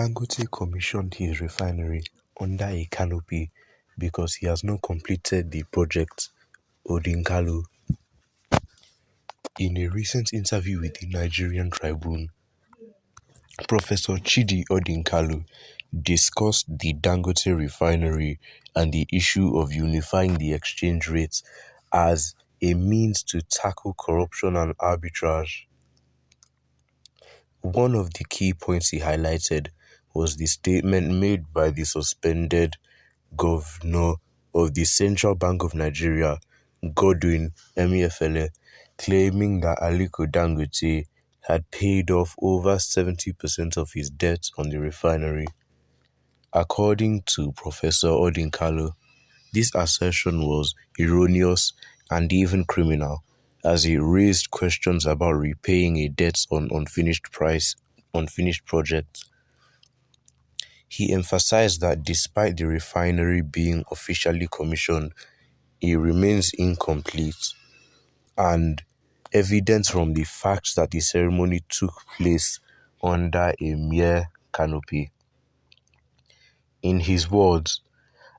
Dangote commissioned his refinery under a canopy because he has not completed the project, Odinkalu. In a recent interview with the Nigerian Tribune, Professor Chidi Odinkalu discussed the Dangote refinery and the issue of unifying the exchange rates as a means to tackle corruption and arbitrage. One of the key points he highlighted was the statement made by the suspended governor of the Central Bank of Nigeria, Godwin Emefiele, claiming that Aliko Dangote had paid off over 70% of his debt on the refinery. According to Professor Odinkalu, this assertion was erroneous and even criminal, as it raised questions about repaying a debt on unfinished projects. He emphasized that despite the refinery being officially commissioned, it remains incomplete, and evidence from the fact that the ceremony took place under a mere canopy. In his words,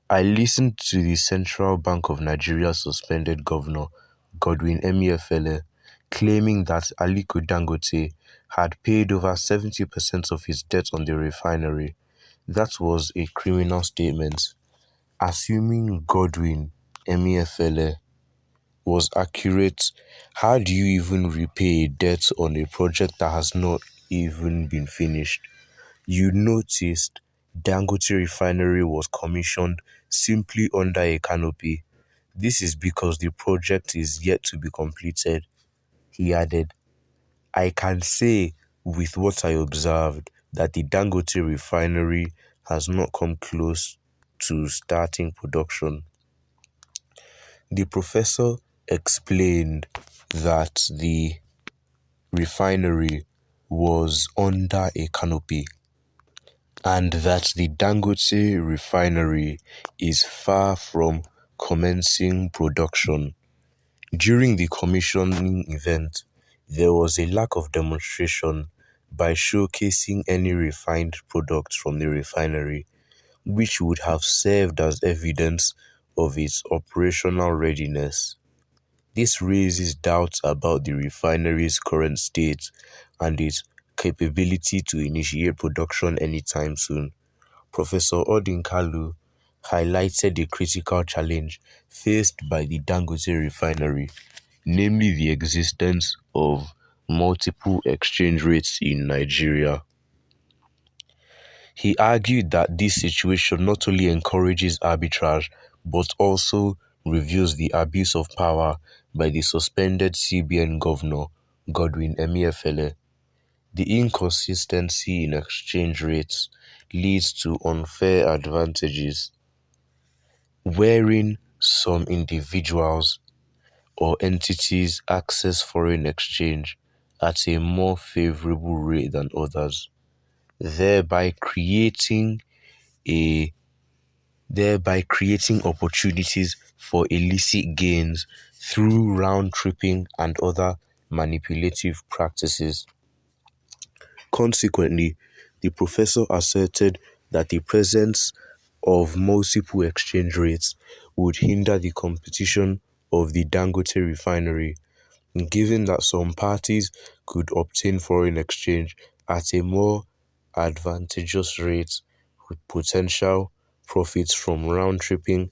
I listened to the Central Bank of Nigeria's suspended governor, Godwin Emefiele, claiming that Aliko Dangote had paid over 70% of his debt on the refinery. That was a criminal statement. Assuming Godwin Emefiele was accurate, how do you even repay a debt on a project that has not even been finished? You noticed Dangote Refinery was commissioned simply under a canopy. This is because the project is yet to be completed. He added, I can say with what I observed that the Dangote Refinery has not come close to starting production. The professor explained that the refinery was under a canopy and that the Dangote refinery is far from commencing production. During the commissioning event, there was a lack of demonstration by showcasing any refined products from the refinery, which would have served as evidence of its operational readiness. This raises doubts about the refinery's current state and its capability to initiate production anytime soon. Professor Odinkalu highlighted a critical challenge faced by the Dangote refinery, namely the existence of multiple exchange rates in Nigeria. He argued that this situation not only encourages arbitrage but also reveals the abuse of power by the suspended CBN governor, Godwin Emefiele. The inconsistency in exchange rates leads to unfair advantages, wherein some individuals or entities access foreign exchange at a more favorable rate than others, thereby creating a opportunities for illicit gains through round-tripping and other manipulative practices. Consequently, the professor asserted that the presence of multiple exchange rates would hinder the competition of the Dangote refinery, given that some parties could obtain foreign exchange at a more advantageous rate with potential profits from round-tripping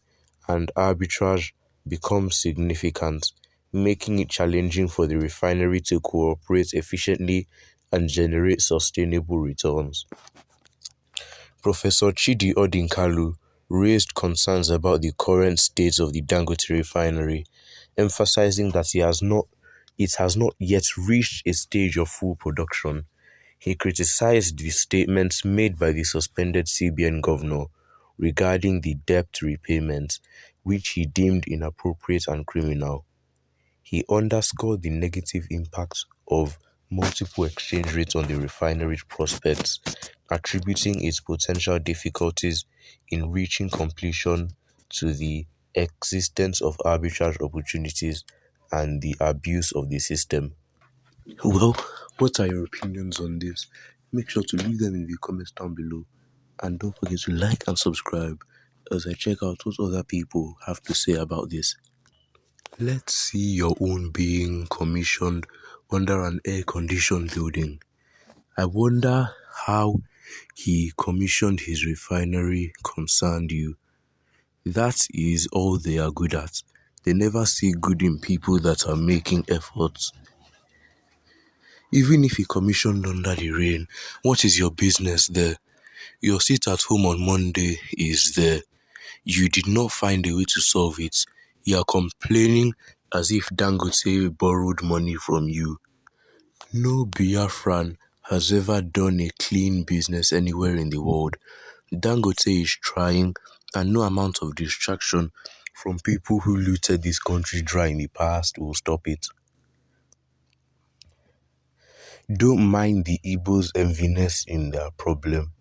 and arbitrage become significant, making it challenging for the refinery to cooperate efficiently and generate sustainable returns. Professor Chidi Odinkalu raised concerns about the current state of the Dangote refinery, emphasizing that it has not yet reached a stage of full production. He criticized the statements made by the suspended CBN governor regarding the debt repayment, which he deemed inappropriate and criminal. He underscored the negative impact of multiple exchange rates on the refinery's prospects, attributing its potential difficulties in reaching completion to the existence of arbitrage opportunities and the abuse of the system. Well, what are your opinions on this? Make sure to leave them in the comments down below. And don't forget to like and subscribe as I check out what other people have to say about this. Let's see your own being commissioned under an air-conditioned building. I wonder how he commissioned his refinery concerned you. That is all they are good at. They never see good in people that are making efforts. Even if he commissioned under the rain, what is your business there? Your seat at home on Monday is there. You did not find a way to solve it. You are complaining as if Dangote borrowed money from you. No Biafran has ever done a clean business anywhere in the world. Dangote is trying, and no amount of distraction from people who looted this country dry in the past will stop it. Don't mind the Igbos' enviness in their problem.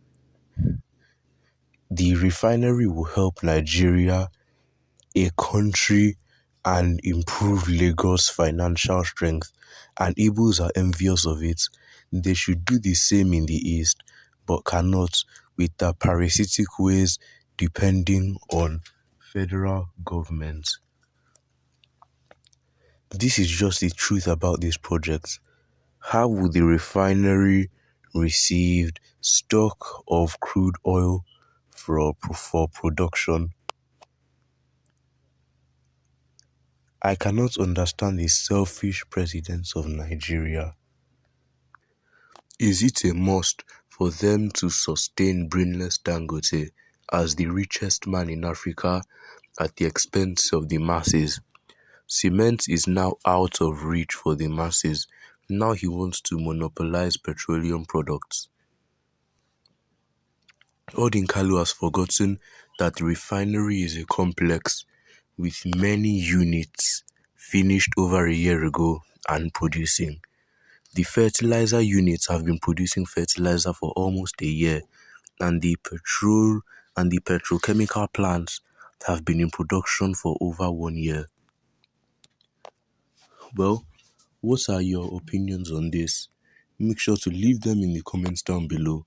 The refinery will help Nigeria, a country, and improve Lagos' financial strength, and Igbos are envious of it. They should do the same in the East, but cannot with their parasitic ways depending on federal government. This is just the truth about this project. How would the refinery receive stock of crude oil for production? I cannot understand the selfish presidents of Nigeria. Is it a must for them to sustain brainless Dangote as the richest man in Africa at the expense of the masses? Cement is now out of reach for the masses. Now he wants to monopolize petroleum products. Odinkalu has forgotten that the refinery is a complex with many units finished over a year ago and producing. The fertilizer units have been producing fertilizer for almost a year, and the petrochemical plants have been in production for over 1 year. Well, what are your opinions on this? Make sure to leave them in the comments down below.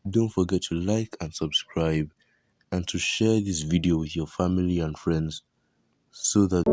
Don't forget to like and subscribe and to share this video with your family and friends so that